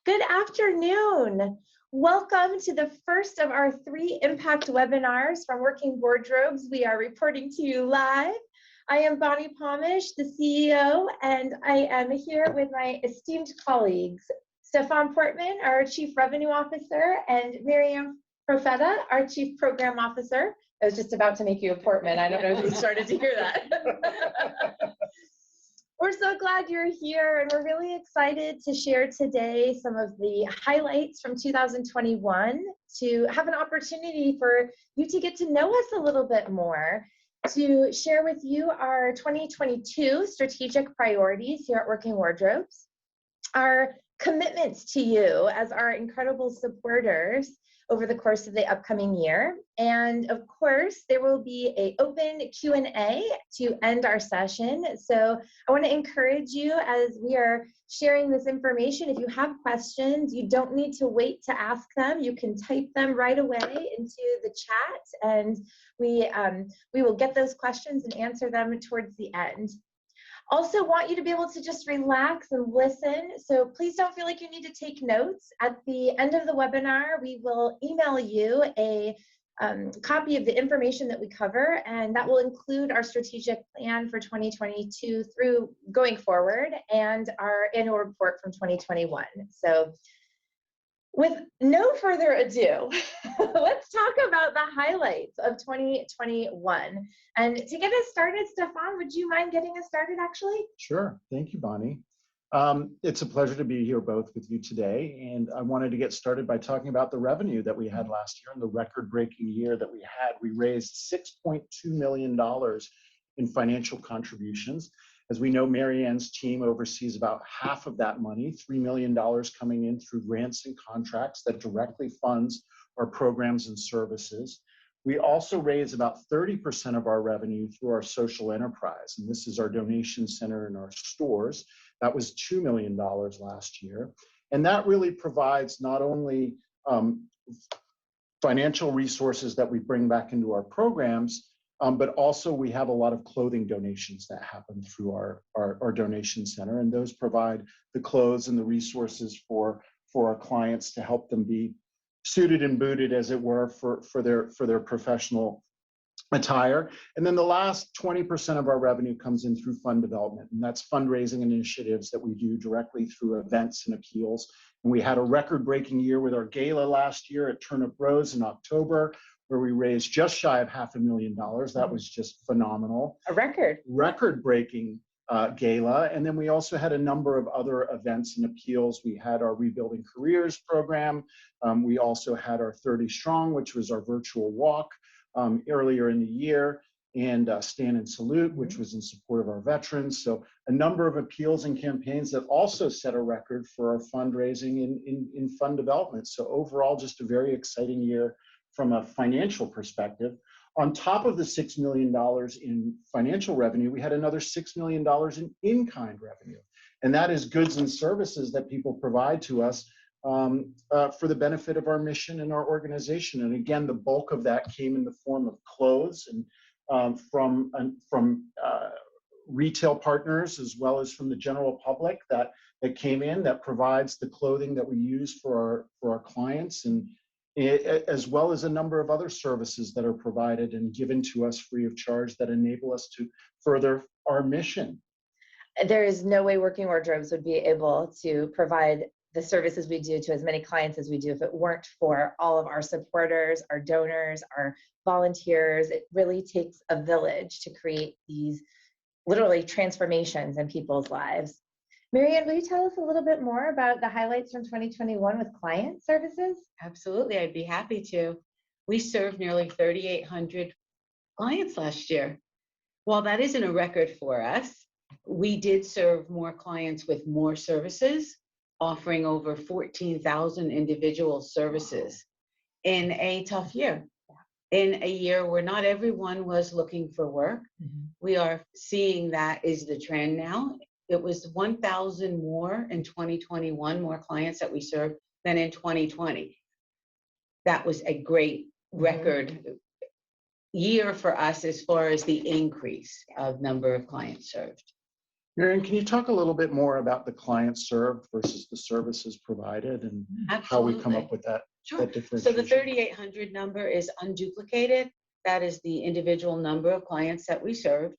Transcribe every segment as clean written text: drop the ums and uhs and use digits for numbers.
Good afternoon. Welcome to the first of our 3 Impact webinars from Working Wardrobes. We are reporting to you live. I am Bonni Pomush, the CEO, and I am here with my esteemed colleagues, Stefaan Poortman, our Chief Revenue Officer, and Profeta, our Chief Program Officer. I was just about to make you a Poortman. I don't know if you started to hear that. We're so glad you're here, and we're really excited to share today some of the highlights from 2021, to have an opportunity for you to get to know us a little bit more, to share with you our 2022 strategic priorities here at Working Wardrobes, our commitments to you as our incredible supporters over the course of the upcoming year. And of course, there will be an open Q&A to end our session. So I want to encourage you, as we are sharing this information, if you have questions, you don't need to wait to ask them. You can type them right away into the chat, and we will get those questions and answer them towards the end. Also want you to be able to just relax and listen. So please don't feel like you need to take notes. At the end of the webinar, we will email you a copy of the information that we cover, and that will include our strategic plan for 2022 through going forward and our annual report from 2021. So with no further ado, let's talk about the highlights of 2021. And to get us started, Stefaan, would you mind getting us started actually? Sure, thank you, Bonni. It's a pleasure to be here both with you today. And I wanted to get started by talking about the revenue that we had last year and the record-breaking year that we had. We raised $6.2 million in financial contributions. As we know, Mary Ann's team oversees about half of that money, $3 million coming in through grants and contracts that directly funds our programs and services. We also raise about 30% of our revenue through our social enterprise, and this is our donation center and our stores. That was $2 million last year. And that really provides not only financial resources that we bring back into our programs, but also we have a lot of clothing donations that happen through our donation center, and those provide the clothes and the resources for our clients to help them be suited and booted, as it were, for their professional attire. And then the last 20% of our revenue comes in through fund development, and that's fundraising initiatives that we do directly through events and appeals. And we had a record-breaking year with our gala last year at Turnip Rose in October, where we raised just shy of $500,000. That was just phenomenal. A Record-breaking gala. And then we also had a number of other events and appeals. We had our Rebuilding Careers program. We also had our 30 Strong, which was our virtual walk earlier in the year, and Stand and Salute, which was in support of our veterans. So a number of appeals and campaigns that also set a record for our fundraising in fund development. So overall, just a very exciting year from a financial perspective. On top of the $6 million in financial revenue, we had another $6 million in-kind revenue. And that is goods and services that people provide to us for the benefit of our mission and our organization. And again, the bulk of that came in the form of clothes and from retail partners, as well as from the general public that came in, that provides the clothing that we use for our clients, and as well as a number of other services that are provided and given to us free of charge that enable us to further our mission. There is no way Working Wardrobes would be able to provide the services we do to as many clients as we do if it weren't for all of our supporters, our donors, our volunteers. It really takes a village to create these literally transformations in people's lives. Mary Ann, will you tell us a little bit more about the highlights from 2021 with client services? Absolutely, I'd be happy to. We served nearly 3,800 clients last year. While that isn't a record for us, we did serve more clients with more services, offering over 14,000 individual services in a tough year. In a year where not everyone was looking for work. We are seeing that is the trend now. It was 1,000 more in 2021, more clients that we served than in 2020. That was a great record year for us as far as the increase of number of clients served. Marion, can you talk a little bit more about the clients served versus the services provided and how we come up with that? Sure. That So the differentiation? 3,800 number is unduplicated. That is the individual number of clients that we served.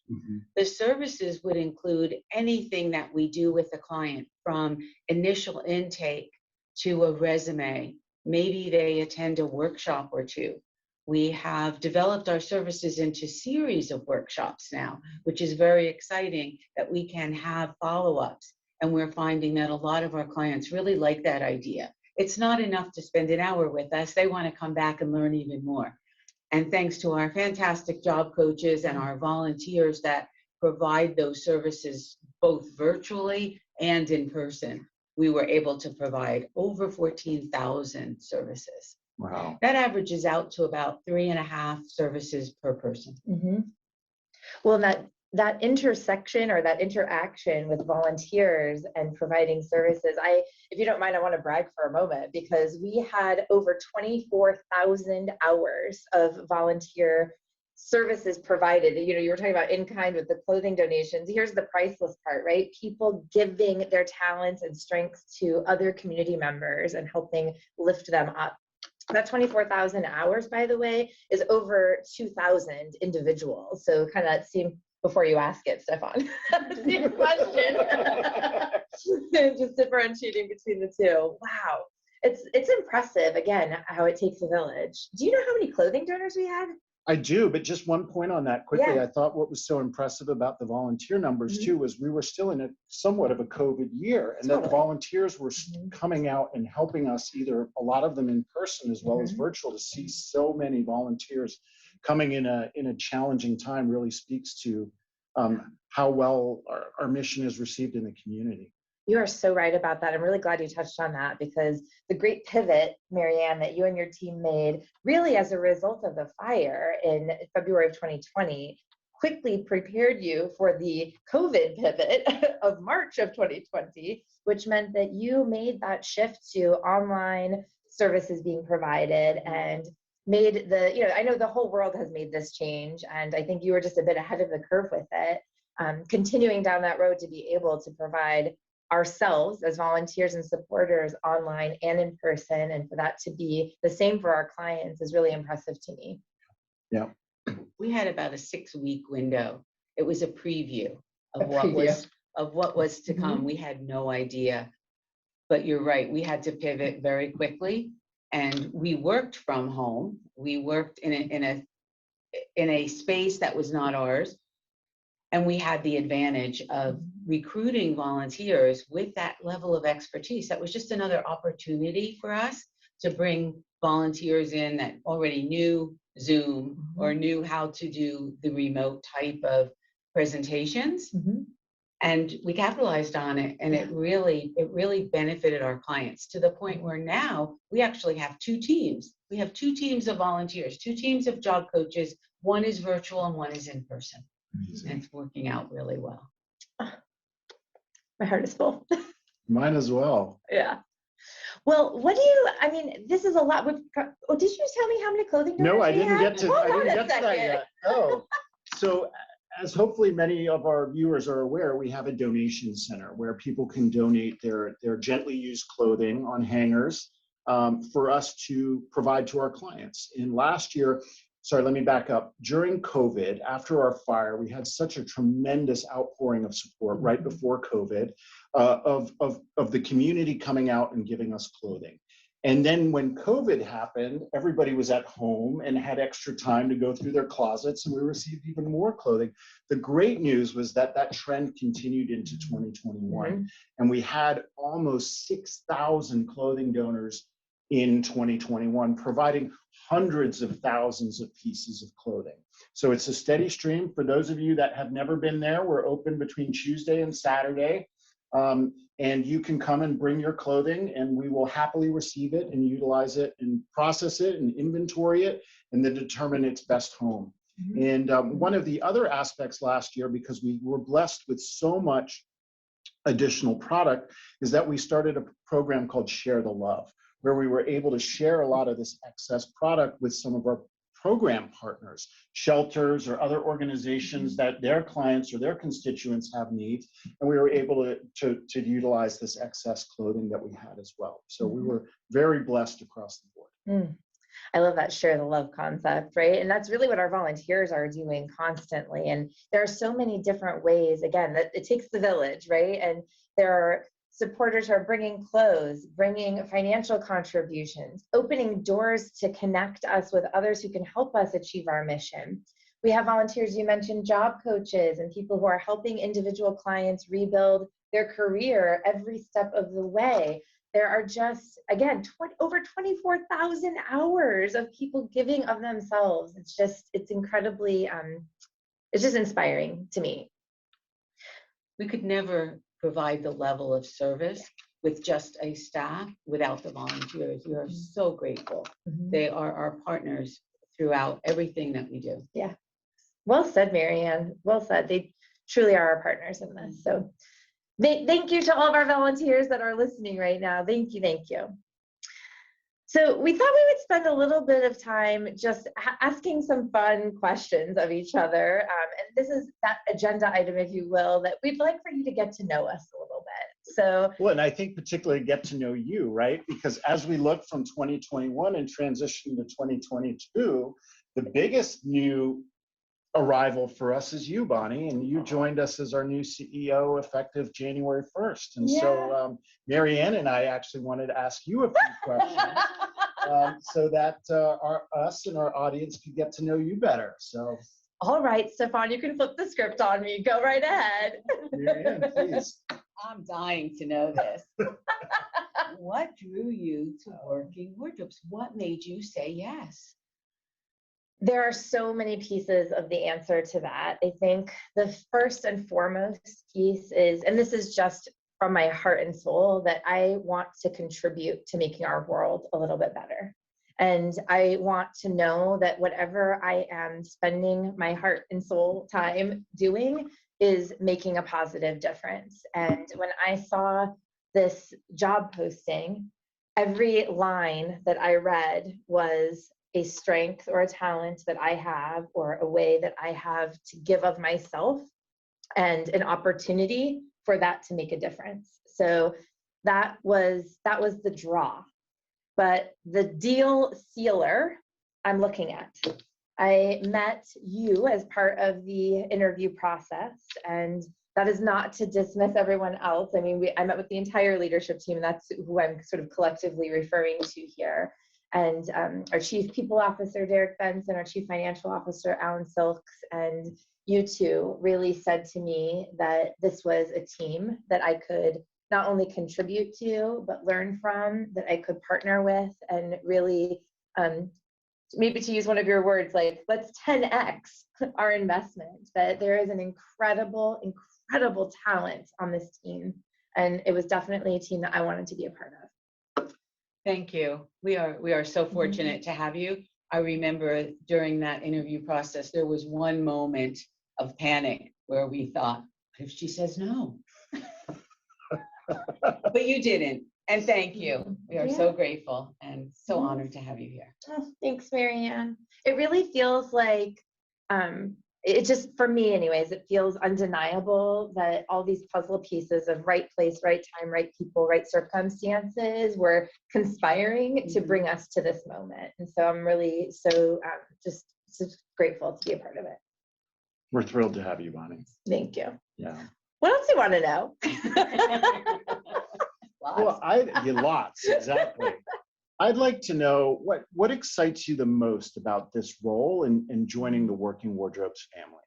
The services would include anything that we do with the client, from initial intake to a resume. Maybe they attend a workshop or two. We have developed our services into series of workshops now, which is very exciting that we can have follow-ups. And we're finding that a lot of our clients really like that idea. It's not enough to spend an hour with us. They want to come back and learn even more. And thanks to our fantastic job coaches and our volunteers that provide those services both virtually and in person, we were able to provide over 14,000 services. Wow. That averages out to about 3.5 services per person. Well, that intersection or that interaction with volunteers and providing services, if you don't mind, I want to brag for a moment, because we had over 24,000 hours of volunteer services provided. You know, you were talking about in kind with the clothing donations. Here's the priceless part, right? People giving their talents and strengths to other community members and helping lift them up. That 24,000 hours, by the way, is over 2,000 individuals. So kind of that same, before you ask it, Stefaan, same question. Just differentiating between the two. Wow. It's impressive, again, how it takes a village. Do you know how many clothing donors we had? I do, but just one point on that quickly. Yeah. I thought what was so impressive about the volunteer numbers too was we were still in a somewhat of a COVID year, and that volunteers were coming out and helping us, either a lot of them in person as well as virtual. To see so many volunteers coming in a challenging time really speaks to how well our mission is received in the community. You are so right about that. I'm really glad you touched on that, because the great pivot, Marianne, that you and your team made really as a result of the fire in February of 2020 quickly prepared you for the COVID pivot of March of 2020, which meant that you made that shift to online services being provided and made I know the whole world has made this change, and I think you were just a bit ahead of the curve with it, continuing down that road to be able to provide ourselves as volunteers and supporters online and in person, and for that to be the same for our clients is really impressive to me. Yeah. We had about a 6-week window. It was a preview of what was to come. We had no idea. But you're right, we had to pivot very quickly, and we worked from home. We worked in a space that was not ours. And we had the advantage of recruiting volunteers with that level of expertise. That was just another opportunity for us to bring volunteers in that already knew Zoom or knew how to do the remote type of presentations. And we capitalized on it, and it really benefited our clients, to the point where now we actually have 2 teams. We have 2 teams of volunteers, 2 teams of job coaches. One is virtual and one is in person. Amazing. And it's working out really well. My heart is full. Mine as well. Yeah. Well, this is a lot. Did you just tell me how many clothing donors No, I we didn't had? get to that yet. Oh, so as hopefully many of our viewers are aware, we have a donation center where people can donate their gently used clothing on hangers for us to provide to our clients. And last year, let me back up. During COVID, after our fire, we had such a tremendous outpouring of support right before COVID of the community coming out and giving us clothing. And then when COVID happened, everybody was at home and had extra time to go through their closets, and we received even more clothing. The great news was that trend continued into 2021, and we had almost 6,000 clothing donors in 2021, providing hundreds of thousands of pieces of clothing. So it's a steady stream. For those of you that have never been there, we're open between Tuesday and Saturday. And you can come and bring your clothing, and we will happily receive it and utilize it and process it and inventory it, and then determine its best home. And one of the other aspects last year, because we were blessed with so much additional product, is that we started a program called Share the Love, where we were able to share a lot of this excess product with some of our program partners, shelters or other organizations that their clients or their constituents have needs. And we were able to utilize this excess clothing that we had as well. So we were very blessed across the board. I love that share the love concept, right? And that's really what our volunteers are doing constantly. And there are so many different ways, again, that it takes the village, right? And there are supporters who are bringing clothes, bringing financial contributions, opening doors to connect us with others who can help us achieve our mission. We have volunteers, you mentioned job coaches and people who are helping individual clients rebuild their career every step of the way. There are just, again, over 24,000 hours of people giving of themselves. It's incredibly, it's just inspiring to me. We could never provide the level of service with just a staff without the volunteers. We are so grateful. They are our partners throughout everything that we do. Yeah. Well said, Marianne. Well said. They truly are our partners in this. So thank you to all of our volunteers that are listening right now. Thank you, thank you. So we thought we would spend a little bit of time just asking some fun questions of each other. And this is that agenda item, if you will, that we'd like for you to get to know us a little bit. So, well, and I think particularly get to know you, right? Because as we look from 2021 and transition to 2022, the biggest new arrival for us is you, Bonni, and you joined us as our new CEO effective January 1st. And so Marianne and I actually wanted to ask you a few questions so that us and our audience could get to know you better. So, all right, Stefaan, you can flip the script on me. Go right ahead. Marianne, please. I'm dying to know this. What drew you to working wardrobes? What made you say yes? There are so many pieces of the answer to that. I think the first and foremost piece is, and this is just from my heart and soul, that I want to contribute to making our world a little bit better. And I want to know that whatever I am spending my heart and soul time doing is making a positive difference. And when I saw this job posting, every line that I read was a strength or a talent that I have, or a way that I have to give of myself, and an opportunity for that to make a difference. So that was the draw. But the deal sealer I'm looking at. I met you as part of the interview process, and that is not to dismiss everyone else. I mean, I met with the entire leadership team, and that's who I'm sort of collectively referring to here. And our Chief People Officer, Derek Benson, our Chief Financial Officer, Alan Silks, and you two really said to me that this was a team that I could not only contribute to, but learn from, that I could partner with, and really, maybe to use one of your words, like, let's 10x our investment, that there is an incredible, incredible talent on this team. And it was definitely a team that I wanted to be a part of. Thank you. We are so fortunate to have you. I remember during that interview process, there was one moment of panic where we thought, what if she says no? But you didn't. And thank you. We are so grateful and so honored to have you here. Oh, thanks, Marianne. It really feels like, it just, for me anyways, it feels undeniable that all these puzzle pieces of right place, right time, right people, right circumstances were conspiring to bring us to this moment. And so I'm really just grateful to be a part of it. We're thrilled to have you, Bonni. Thank you. Yeah. What else do you want to know? Well, lots, exactly. I'd like to know what excites you the most about this role in joining the Working Wardrobes family?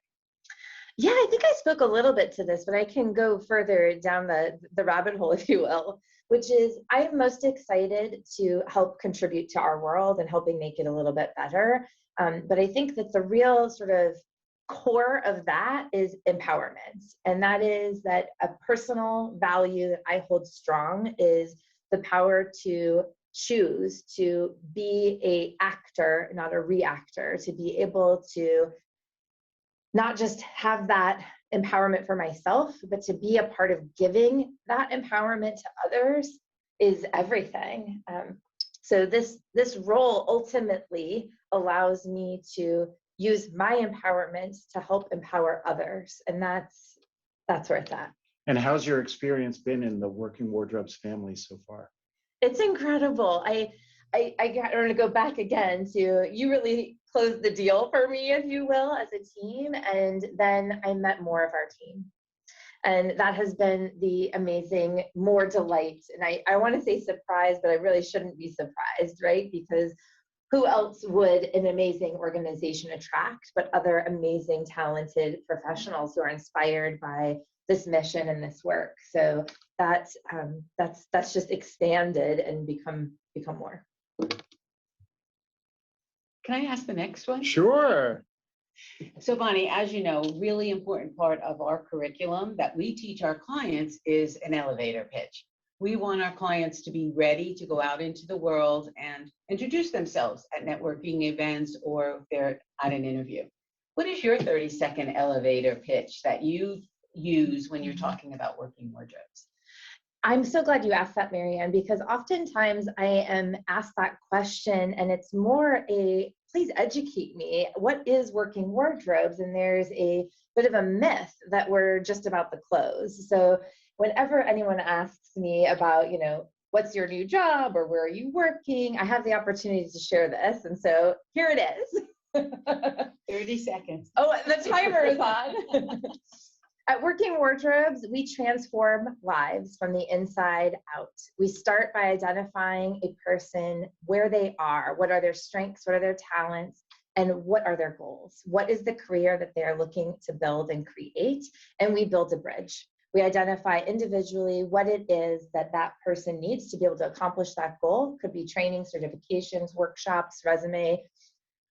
Yeah, I think I spoke a little bit to this, but I can go further down the rabbit hole, if you will, which is I am most excited to help contribute to our world and helping make it a little bit better. But I think that the real sort of core of that is empowerment. And that is that a personal value that I hold strong is the power to choose to be an actor, not a reactor, to be able to not just have that empowerment for myself, but to be a part of giving that empowerment to others is everything. So this role ultimately allows me to use my empowerment to help empower others. And that's where it's at. And how's your experience been in the Working Wardrobes family so far? It's incredible. I want to go back again to, you really closed the deal for me, if you will, as a team. And then I met more of our team. And that has been the amazing, more delight. And I want to say surprise, but I really shouldn't be surprised, right? Because who else would an amazing organization attract but other amazing, talented professionals who are inspired by this mission and this work? So that's just expanded and become more. Can I ask the next one? Sure. So Bonnie, as you know, really important part of our curriculum that we teach our clients is an elevator pitch. We want our clients to be ready to go out into the world and introduce themselves at networking events or if they're at an interview. What is your 30-second elevator pitch that you use when you're talking about working wardrobes? I'm so glad you asked that, Marianne, because oftentimes I am asked that question and it's more a, please educate me, what is working wardrobes? And there's a bit of a myth that we're just about the clothes. So whenever anyone asks me about, what's your new job or where are you working, I have the opportunity to share this. And so here it is. 30 seconds. Oh, the timer is on. At Working Wardrobes, we transform lives from the inside out. We start by identifying a person, where they are, what are their strengths, what are their talents, and what are their goals? What is the career that they're looking to build and create? And we build a bridge. We identify individually what it is that that person needs to be able to accomplish that goal. Could be training, certifications, workshops, resume,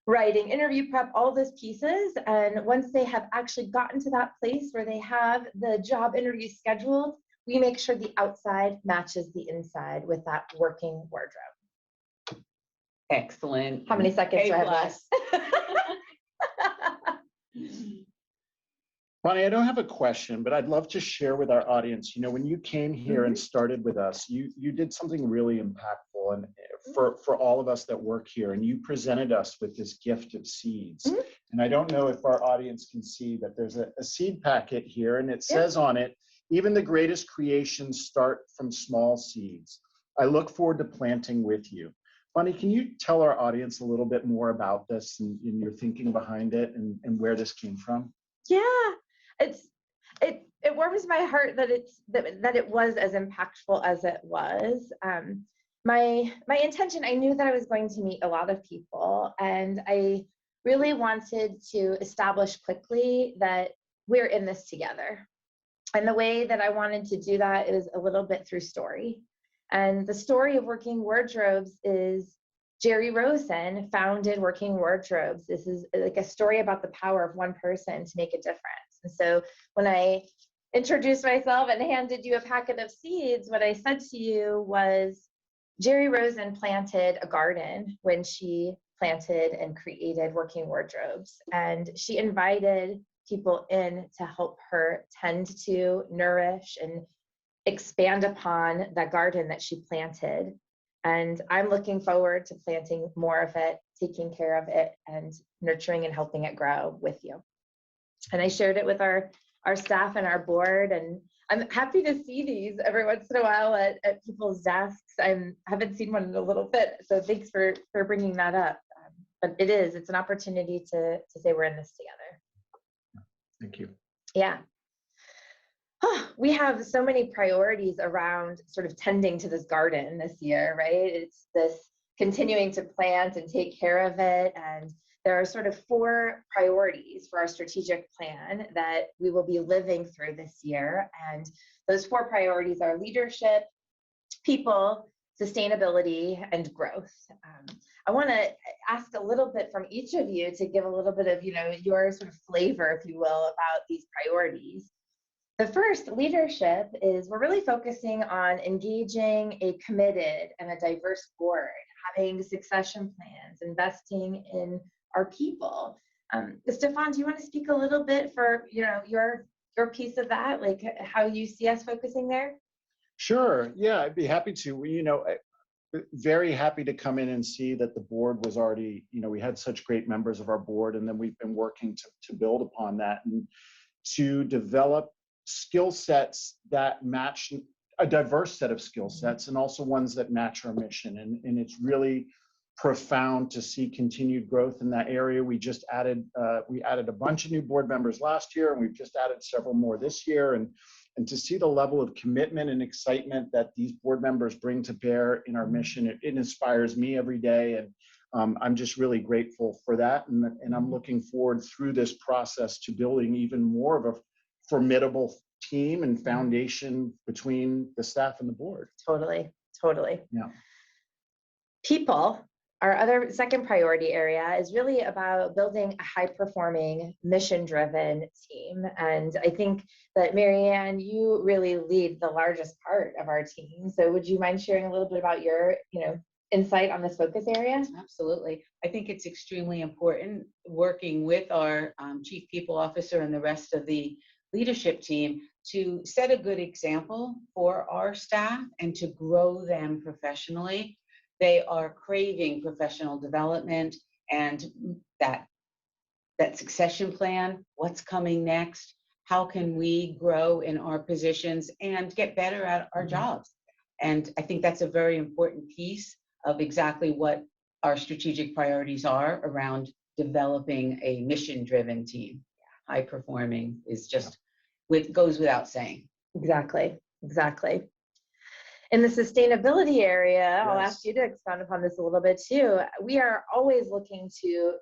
writing, interview prep, all those pieces. And once they have actually gotten to that place where they have the job interview scheduled, we make sure the outside matches the inside with that working wardrobe. Excellent. How many seconds do I have left? Bonnie, I don't have a question, but I'd love to share with our audience, when you came here and started with us, you did something really impactful and for all of us that work here, and you presented us with this gift of seeds. And I don't know if our audience can see that there's a seed packet here, and it says on it, even the greatest creations start from small seeds. I look forward to planting with you. Bonnie, can you tell our audience a little bit more about this and your thinking behind it and where this came from? Yeah, it warms my heart that it was as impactful as it was. My intention, I knew that I was going to meet a lot of people, and I really wanted to establish quickly that we're in this together. And the way that I wanted to do that is a little bit through story. And the story of Working Wardrobes is Jerry Rosen founded Working Wardrobes. This is like a story about the power of one person to make a difference. And so when I introduced myself and handed you a packet of seeds, what I said to you was, Jerry Rosen planted a garden when she planted and created Working Wardrobes. And she invited people in to help her tend to, nourish, and expand upon that garden that she planted. And I'm looking forward to planting more of it, taking care of it, and nurturing and helping it grow with you. And I shared it with our staff and our board, and I'm happy to see these every once in a while at people's desks. I haven't seen one in a little bit, so thanks for bringing that up. But it's an opportunity to say we're in this together. Thank you. Yeah. We have so many priorities around sort of tending to this garden this year, right? It's this continuing to plant and take care of it. And there are sort of 4 priorities for our strategic plan that we will be living through this year. And those 4 priorities are leadership, people, sustainability, and growth. I want to ask a little bit from each of you to give a little bit of, your sort of flavor, if you will, about these priorities. The first, leadership, is we're really focusing on engaging a committed and a diverse board, having succession plans, investing in our people. Stefaan, do you want to speak a little bit for your piece of that, like how you see us focusing there? Sure. Yeah, I'd be happy to. very happy to come in and see that the board was already, we had such great members of our board, and then we've been working to build upon that and to develop skill sets that match a diverse set of skill sets, and also ones that match our mission. And it's really profound to see continued growth in that area. We added a bunch of new board members last year, and we've just added several more this year. And to see the level of commitment and excitement that these board members bring to bear in our mission, it inspires me every day. And I'm just really grateful for that. And I'm looking forward through this process to building even more of a formidable team and foundation between the staff and the board. Totally. Yeah. People, our other second priority area, is really about building a high-performing, mission-driven team. And I think that, Marianne, you really lead the largest part of our team. So would you mind sharing a little bit about your, insight on this focus area? Absolutely. I think it's extremely important working with our Chief People Officer and the rest of the leadership team to set a good example for our staff and to grow them professionally. They are craving professional development and that succession plan. What's coming next? How can we grow in our positions and get better at our jobs? And I think that's a very important piece of exactly what our strategic priorities are around developing a mission-driven team. High performing is just goes without saying. Exactly. In the sustainability area, I'll Yes. ask you to expound upon this a little bit too. We are always looking to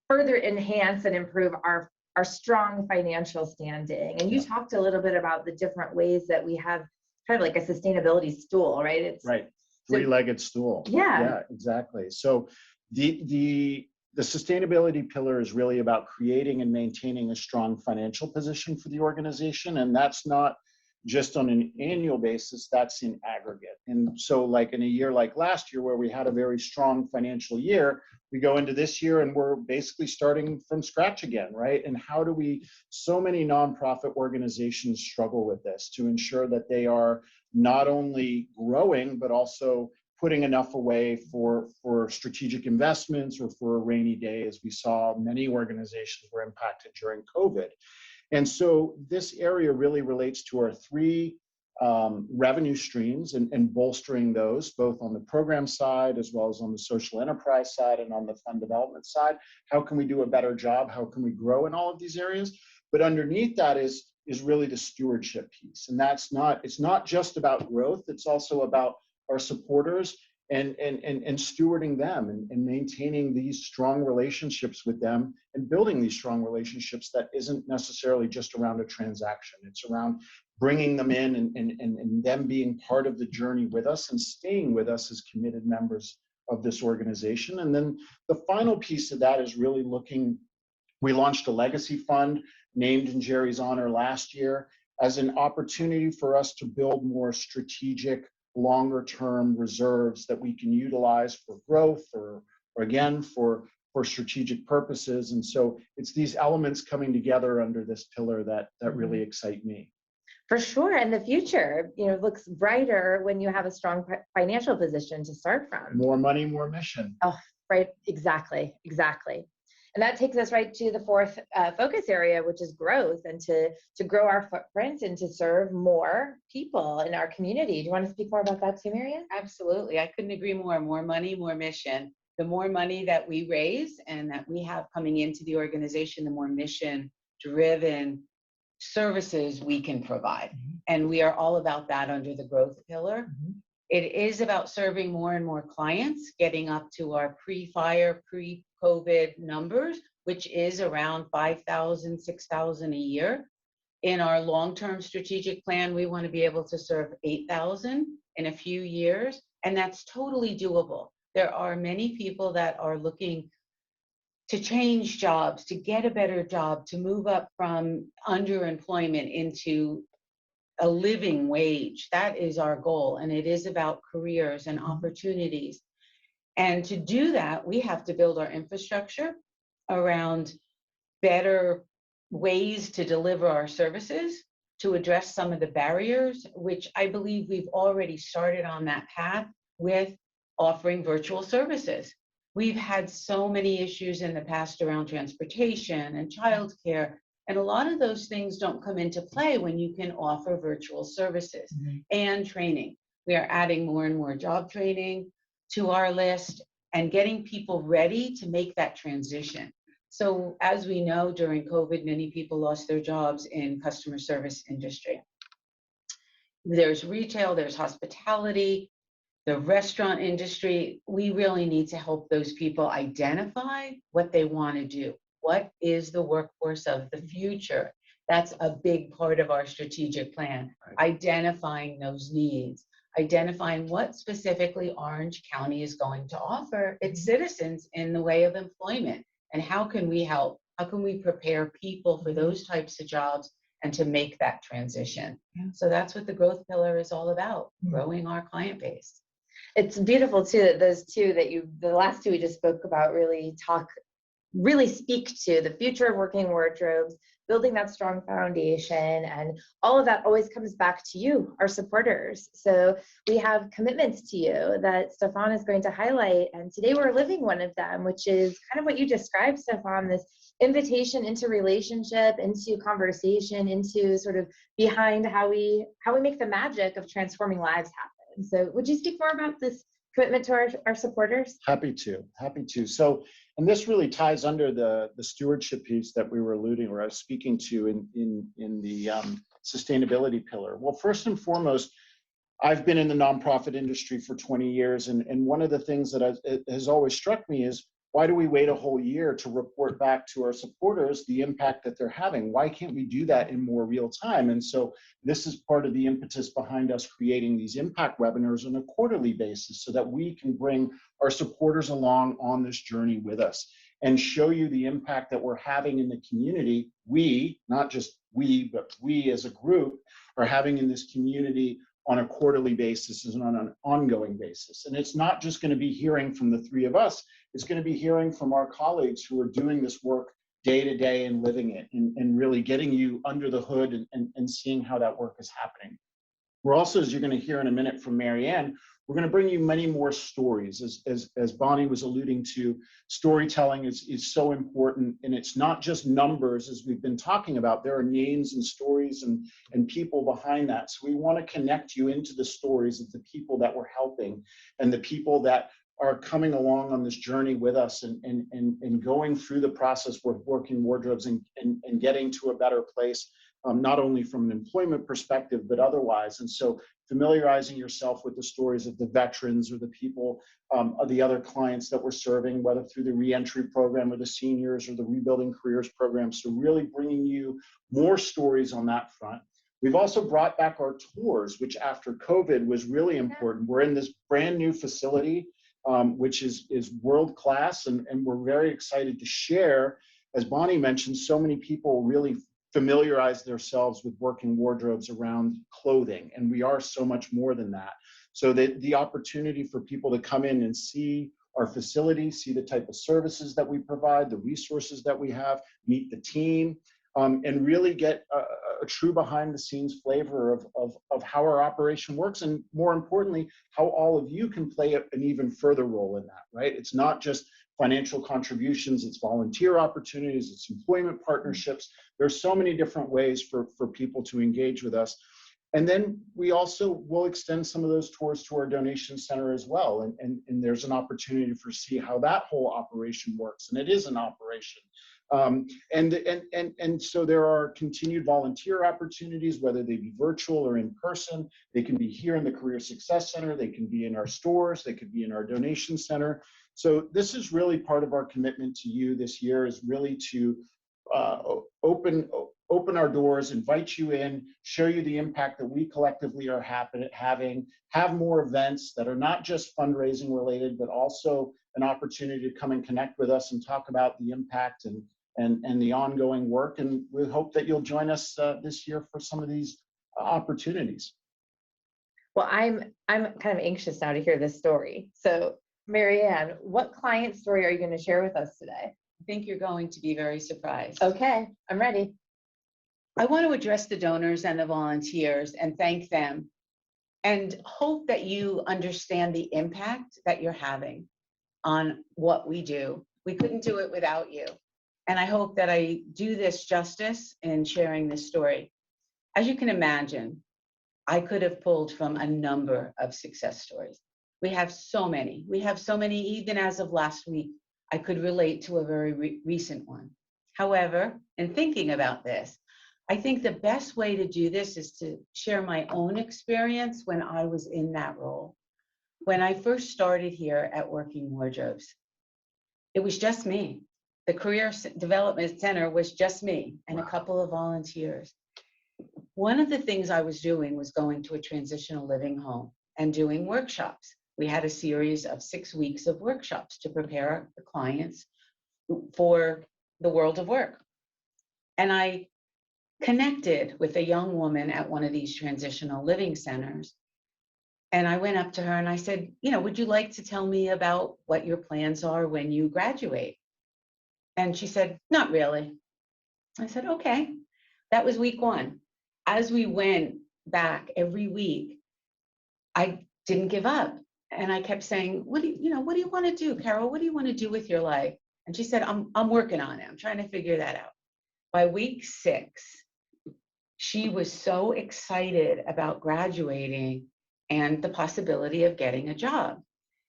further enhance and improve our strong financial standing. And you talked a little bit about the different ways that we have kind of like a sustainability stool, right? It's right. Three-legged stool. Yeah, exactly. So the sustainability pillar is really about creating and maintaining a strong financial position for the organization. And that's not just on an annual basis, that's in aggregate. And so like in a year like last year, where we had a very strong financial year, we go into this year and we're basically starting from scratch again, right? And how do so many nonprofit organizations struggle with this to ensure that they are not only growing, but also putting enough away for strategic investments or for a rainy day, as we saw many organizations were impacted during COVID. And so this area really relates to our three revenue streams and bolstering those, both on the program side, as well as on the social enterprise side and on the fund development side. How can we do a better job? How can we grow in all of these areas? But underneath that is really the stewardship piece. And it's not just about growth, it's also about our supporters and stewarding them and maintaining these strong relationships with them and building these strong relationships that isn't necessarily just around a transaction. It's around bringing them in and them being part of the journey with us and staying with us as committed members of this organization. And then the final piece of that is really we launched a legacy fund named in Jerry's honor last year as an opportunity for us to build more strategic, longer-term reserves that we can utilize for growth or again, for strategic purposes. And so it's these elements coming together under this pillar that really excite me. For sure. And the future, looks brighter when you have a strong financial position to start from. More money, more mission. Oh, right. Exactly. And that takes us right to the fourth focus area, which is growth, and to grow our footprint and to serve more people in our community. Do you want to speak more about that too, Marianne? Absolutely. I couldn't agree more. More money, more mission. The more money that we raise and that we have coming into the organization, the more mission-driven services we can provide. And we are all about that under the growth pillar. It is about serving more and more clients, getting up to our pre-fire, pre-COVID numbers, which is around 5,000, 6,000 a year. In our long-term strategic plan, we want to be able to serve 8,000 in a few years, and that's totally doable. There are many people that are looking to change jobs, to get a better job, to move up from underemployment into a living wage. That is our goal. And it is about careers and opportunities. And to do that, we have to build our infrastructure around better ways to deliver our services, to address some of the barriers, which I believe we've already started on that path with offering virtual services. We've had so many issues in the past around transportation and childcare, and a lot of those things don't come into play when you can offer virtual services and training. We are adding more and more job training to our list and getting people ready to make that transition. So as we know, during COVID, many people lost their jobs in customer service industry. There's retail, there's hospitality, the restaurant industry. We really need to help those people identify what they want to do. What is the workforce of the future? That's a big part of our strategic plan. Identifying those needs, identifying what specifically Orange County is going to offer its citizens in the way of employment, and how can we help? How can we prepare people for those types of jobs and to make that transition? So that's what the growth pillar is all about, growing our client base. It's beautiful too that those two that the last two we just spoke about really speak to the future of working wardrobes, building that strong foundation, and all of that always comes back to you, our supporters. So we have commitments to you that Stefaan is going to highlight, and today we're living one of them, which is kind of what you described, Stefaan, this invitation into relationship, into conversation, into sort of behind how we make the magic of transforming lives happen. So would you speak more about this commitment to our supporters? Happy to. So, and this really ties under the stewardship piece that we were alluding, or I was speaking to in the sustainability pillar. Well, first and foremost, I've been in the nonprofit industry for 20 years, and one of the things that has always struck me is, why do we wait a whole year to report back to our supporters the impact that they're having? Why can't we do that in more real time? And so this is part of the impetus behind us creating these impact webinars on a quarterly basis, so that we can bring our supporters along on this journey with us and show you the impact that we're having in the community. We, not just we, but we as a group, are having in this community on a quarterly basis and on an ongoing basis. And it's not just going to be hearing from the three of us, it's going to be hearing from our colleagues who are doing this work day to day and living it, and really getting you under the hood and seeing how that work is happening. We're also, as you're going to hear in a minute from Marianne, we're going to bring you many more stories. As Bonni was alluding to, storytelling is so important, and it's not just numbers, as we've been talking about. There are names and stories and people behind that. So we want to connect you into the stories of the people that we're helping, and the people that are coming along on this journey with us, and going through the process with working wardrobes and getting to a better place, not only from an employment perspective, but otherwise. And so familiarizing yourself with the stories of the veterans or the people, of the other clients that we're serving, whether through the reentry program or the seniors or the rebuilding careers program. So really bringing you more stories on that front. We've also brought back our tours, which after COVID was really important. We're in this brand new facility, which is world-class, and we're very excited to share. As Bonni mentioned, so many people really familiarize themselves with working wardrobes around clothing, and we are so much more than that. So the opportunity for people to come in and see our facility, see the type of services that we provide, the resources that we have, meet the team, and really get a true behind the scenes flavor of how our operation works, and more importantly, how all of you can play an even further role in that, right? It's not just financial contributions, it's volunteer opportunities, it's employment partnerships. There's so many different ways for people to engage with us. And then we also will extend some of those tours to our donation center as well. And there's an opportunity for see how that whole operation works. And it is an operation. And so there are continued volunteer opportunities, whether they be virtual or in person. They can be here in the Career Success Center. They can be in our stores. They could be in our donation center. So this is really part of our commitment to you this year, is really to open our doors, invite you in, show you the impact that we collectively are having, have more events that are not just fundraising related, but also an opportunity to come and connect with us and talk about the impact and the ongoing work. And we hope that you'll join us this year for some of these opportunities. Well, I'm kind of anxious now to hear this story. So Marianne, what client story are you going to share with us today? I think you're going to be very surprised. Okay, I'm ready. I want to address the donors and the volunteers and thank them and hope that you understand the impact that you're having on what we do. We couldn't do it without you. And I hope that I do this justice in sharing this story. As you can imagine, I could have pulled from a number of success stories. We have so many. We have so many, even as of last week, I could relate to a very recent one. However, in thinking about this, I think the best way to do this is to share my own experience when I was in that role. When I first started here at Working Wardrobes, it was just me. The Career Development Center was just me and a couple of volunteers. One of the things I was doing was going to a transitional living home and doing workshops. We had a series of 6 weeks of workshops to prepare the clients for the world of work. And I connected with a young woman at one of these transitional living centers. And I went up to her and I said, would you like to tell me about what your plans are when you graduate? And she said, not really. I said, okay. That was week 1. As we went back every week, I didn't give up. And I kept saying, what do you want to do, Carol? What do you want to do with your life? And she said, I'm working on it. I'm trying to figure that out. By week 6, she was so excited about graduating and the possibility of getting a job.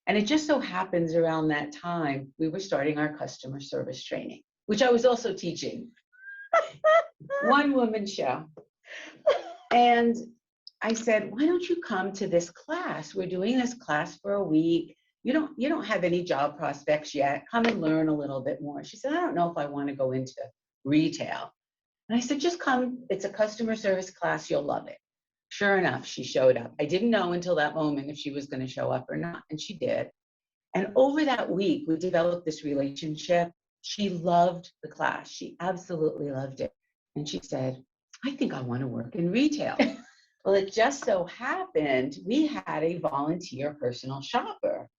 And it just so happens around that time, we were starting our customer service training, which I was also teaching. One woman show. And I said, why don't you come to this class? We're doing this class for a week. You don't have any job prospects yet. Come and learn a little bit more. She said, I don't know if I want to go into retail. And I said, just come. It's a customer service class. You'll love it. Sure enough, she showed up. I didn't know until that moment if she was going to show up or not. And she did. And over that week, we developed this relationship. She loved the class. She absolutely loved it. And she said, I think I want to work in retail. Well, it just so happened we had a volunteer personal shopper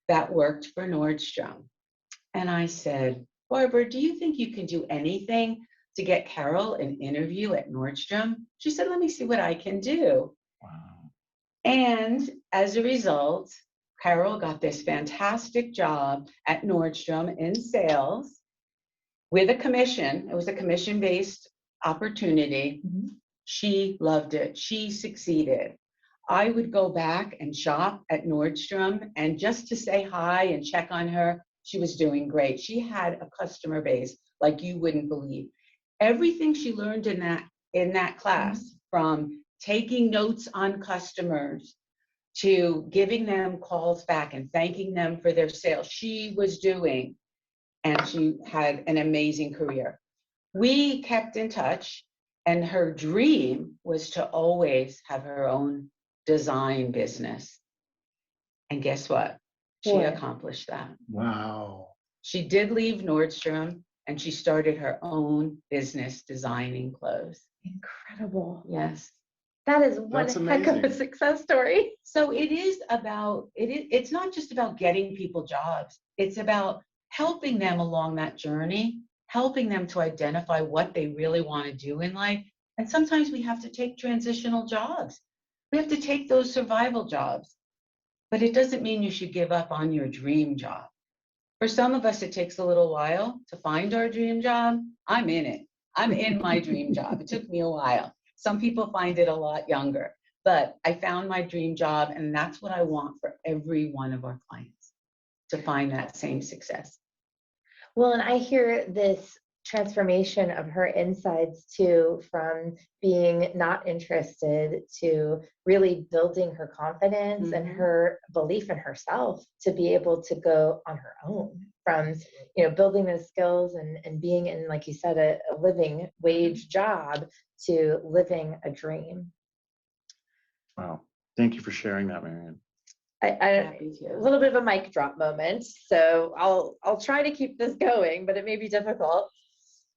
that worked for Nordstrom. And I said, Barbara, do you think you can do anything to get Carol an interview at Nordstrom? She said, let me see what I can do. Wow. And as a result, Carol got this fantastic job at Nordstrom in sales with a commission. It was a commission-based opportunity. Mm-hmm. She loved it. She succeeded. I would go back and shop at Nordstrom, and just to say hi and check on her, she was doing great. She had a customer base like you wouldn't believe. Everything she learned in that class, mm-hmm. from taking notes on customers to giving them calls back and thanking them for their sales, she was doing, and she had an amazing career. We kept in touch, and her dream was to always have her own design business. And guess what? She accomplished that. Wow. She did leave Nordstrom, and she started her own business designing clothes. Incredible. Yes. That is one heck of a success story. So it's not just about getting people jobs. It's about helping them along that journey, helping them to identify what they really want to do in life. And sometimes we have to take transitional jobs. We have to take those survival jobs. But it doesn't mean you should give up on your dream job. For some of us, it takes a little while to find our dream job. I'm in it. I'm in my dream job. It took me a while. Some people find it a lot younger, but I found my dream job, and that's what I want for every one of our clients, to find that same success. Well, and I hear this transformation of her insides too, from being not interested to really building her confidence, mm-hmm. and her belief in herself to be able to go on her own, from building those skills and being in, like you said, a living wage job to living a dream. Wow. Thank you for sharing that, Marian. A little bit of a mic drop moment. So I'll try to keep this going, but it may be difficult.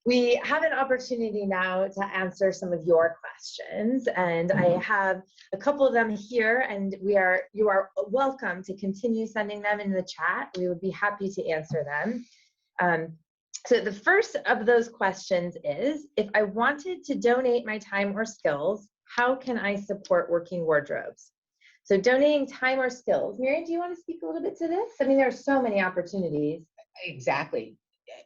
We have an opportunity now to answer some of your questions, and I have a couple of them here, and you are welcome to continue sending them in the chat. We would be happy to answer them. So the first of those questions is, if I wanted to donate my time or skills, how can I support Working Wardrobes? So donating time or skills. Mary, do you want to speak a little bit to this? I mean, there are so many opportunities. Exactly.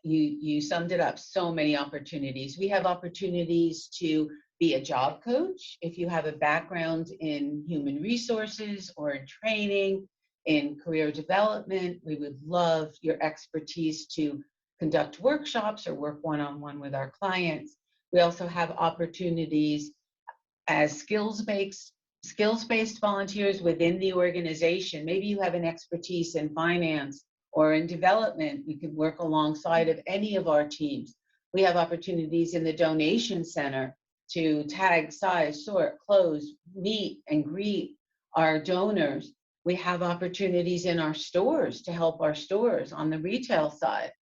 You summed it up. So many opportunities. We have opportunities to be a job coach. If you have a background in human resources or in training, in career development, we would love your expertise to conduct workshops or work one-on-one with our clients. We also have opportunities as skills-based volunteers within the organization. Maybe you have an expertise in finance or in development. You can work alongside of any of our teams. We have opportunities in the donation center to tag, size, sort, close, meet and greet our donors. We have opportunities in our stores to help our stores on the retail side.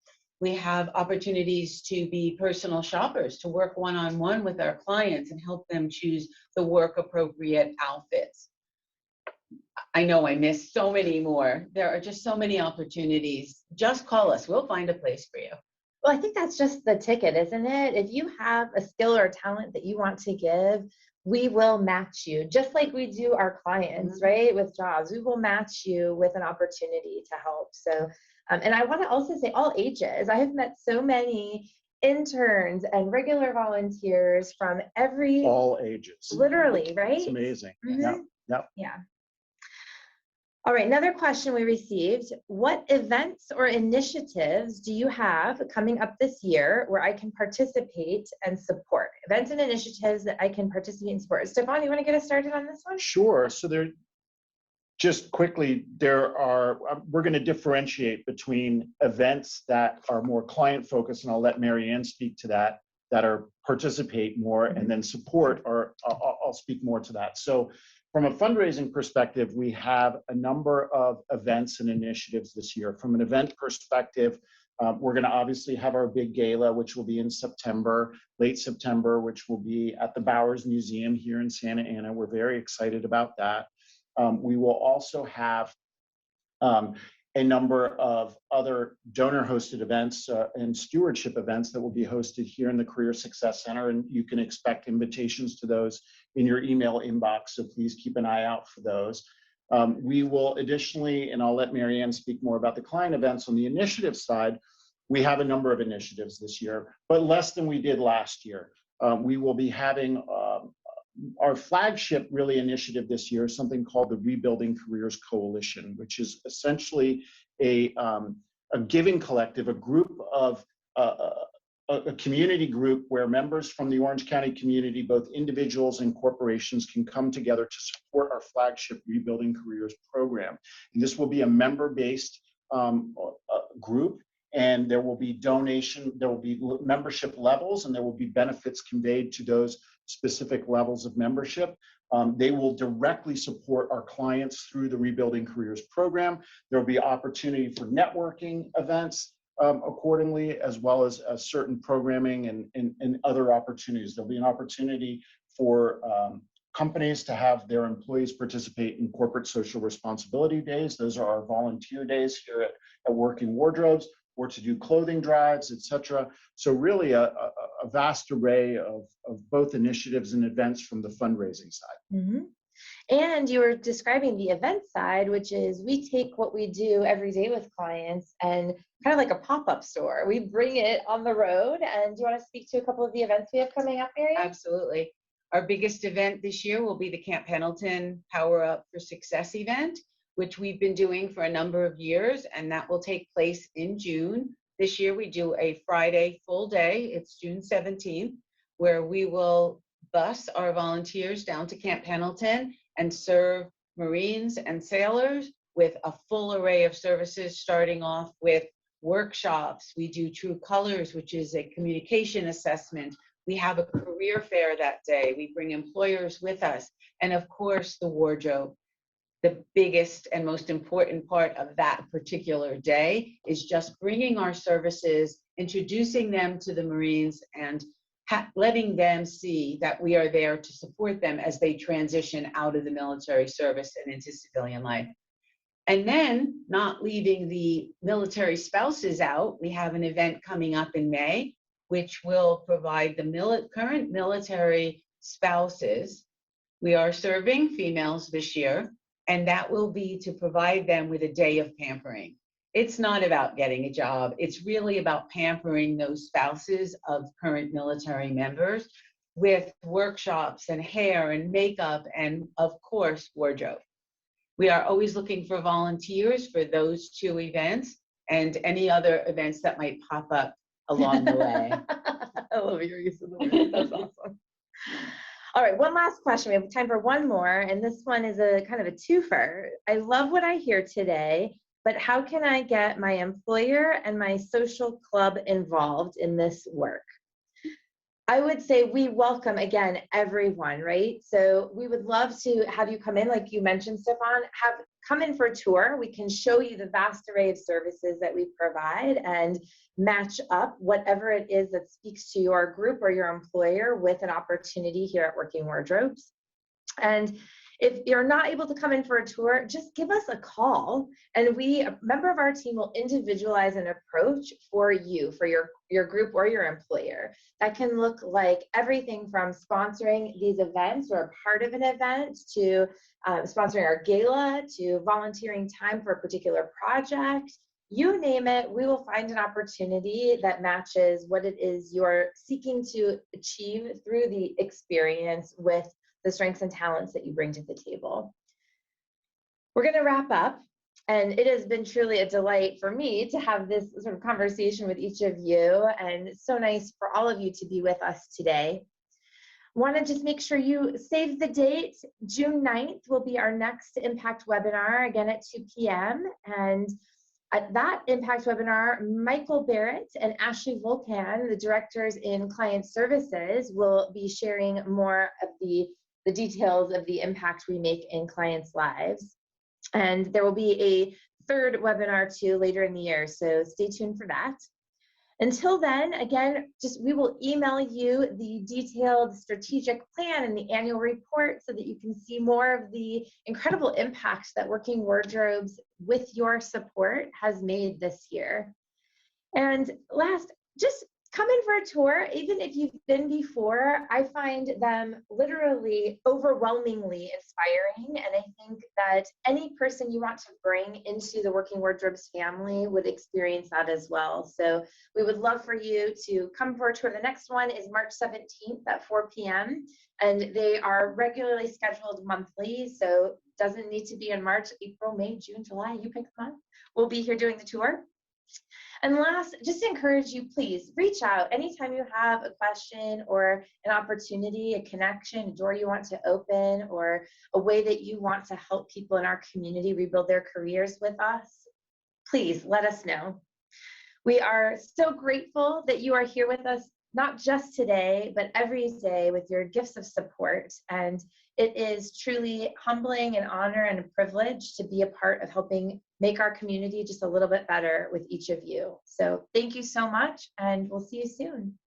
We have opportunities to be personal shoppers, to work one-on-one with our clients and help them choose the work-appropriate outfits. I know I missed so many more. There are just so many opportunities. Just call us. We'll find a place for you. Well, I think that's just the ticket, isn't it? If you have a skill or talent that you want to give, we will match you, just like we do our clients, right? With jobs, we will match you with an opportunity to help. So, and I want to also say all ages. I have met so many interns and regular volunteers from All ages. Literally, right? It's amazing. Yep. Yeah. All right, another question we received. What events or initiatives do you have coming up this year where I can participate and support? Events and initiatives that I can participate and support. Stefaan, you want to get us started on this one? Sure. So we're going to differentiate between events that are more client focused, and I'll let Mary Ann speak to that are participate more, and then support, or I'll speak more to that. So from a fundraising perspective, we have a number of events and initiatives this year. From an event perspective, we're going to obviously have our big gala, which will be in September, late September, which will be at the Bowers Museum here in Santa Ana. We're very excited about that. We will also have a number of other donor-hosted events and stewardship events that will be hosted here in the Career Success Center, and you can expect invitations to those in your email inbox, so please keep an eye out for those. We will additionally, and I'll let Mary Ann speak more about the client events on the initiative side, we have a number of initiatives this year, but less than we did last year. We will be having our flagship really initiative this year is something called the Rebuilding Careers Coalition, which is essentially a giving collective, a group of a community group where members from the Orange County community, both individuals and corporations, can come together to support our flagship Rebuilding Careers program. And this will be a member-based group, and there will be membership levels, and there will be benefits conveyed to those specific levels of membership. They will directly support our clients through the Rebuilding Careers program. There will be opportunity for networking events accordingly, as well as certain programming and other opportunities. There'll be an opportunity for companies to have their employees participate in corporate social responsibility days. Those are our volunteer days here at Working Wardrobes, or to do clothing drives, etc. So really a vast array of both initiatives and events from the fundraising side. Mm-hmm. And you were describing the event side, which is we take what we do every day with clients and kind of like a pop-up store. We bring it on the road. And do you want to speak to a couple of the events we have coming up, Mary? Absolutely. Our biggest event this year will be the Camp Pendleton Power Up for Success event, which we've been doing for a number of years, and that will take place in June. This year we do a Friday full day, it's June 17th, where we will bus our volunteers down to Camp Pendleton and serve Marines and sailors with a full array of services, starting off with workshops. We do True Colors, which is a communication assessment. We have a career fair that day. We bring employers with us. And of course, the wardrobe. The biggest and most important part of that particular day is just bringing our services, introducing them to the Marines, and letting them see that we are there to support them as they transition out of the military service and into civilian life. And then, not leaving the military spouses out, we have an event coming up in May, which will provide the current military spouses. We are serving females this year, And that will be to provide them with a day of pampering. It's not about getting a job. It's really about pampering those spouses of current military members with workshops and hair and makeup and, of course, wardrobe. We are always looking for volunteers for those 2 events and any other events that might pop up along the way. I love your use of the word. That's awesome. All right, one last question. We have time for one more, and this one is a kind of a twofer. I love what I hear today, but how can I get my employer and my social club involved in this work? I would say we welcome, again, everyone, right? So we would love to have you come in, like you mentioned, Stefaan, come in for a tour. We can show you the vast array of services that we provide and match up whatever it is that speaks to your group or your employer with an opportunity here at Working Wardrobes. And if you're not able to come in for a tour, just give us a call, and a member of our team will individualize an approach for you, for your group or your employer. That can look like everything from sponsoring these events or a part of an event to sponsoring our gala to volunteering time for a particular project. You name it, we will find an opportunity that matches what it is you're seeking to achieve through the experience with the strengths and talents that you bring to the table. We're going to wrap up, and it has been truly a delight for me to have this sort of conversation with each of you, and it's so nice for all of you to be with us today. Want to just make sure you save the date. June 9th will be our next Impact webinar, again at 2 p.m. And at that Impact webinar, Michael Barrett and Ashley Volcan, the directors in client services, will be sharing more of the details of the impact we make in clients' lives. And there will be a third webinar too later in the year, so stay tuned for that. Until then, again, we will email you the detailed strategic plan and the annual report so that you can see more of the incredible impact that Working Wardrobes, with your support, has made this year. And last, just come in for a tour. Even if you've been before, I find them literally overwhelmingly inspiring. And I think that any person you want to bring into the Working Wardrobes family would experience that as well. So we would love for you to come for a tour. The next one is March 17th at 4 p.m. And they are regularly scheduled monthly. So it doesn't need to be in March, April, May, June, July, you pick the month. We'll be here doing the tour. And last, just encourage you, please reach out anytime you have a question or an opportunity, a connection, a door you want to open, or a way that you want to help people in our community rebuild their careers with us. Please let us know. We are so grateful that you are here with us, not just today, but every day with your gifts of support. And it is truly humbling, an honor, and a privilege to be a part of helping make our community just a little bit better with each of you. So thank you so much, and we'll see you soon.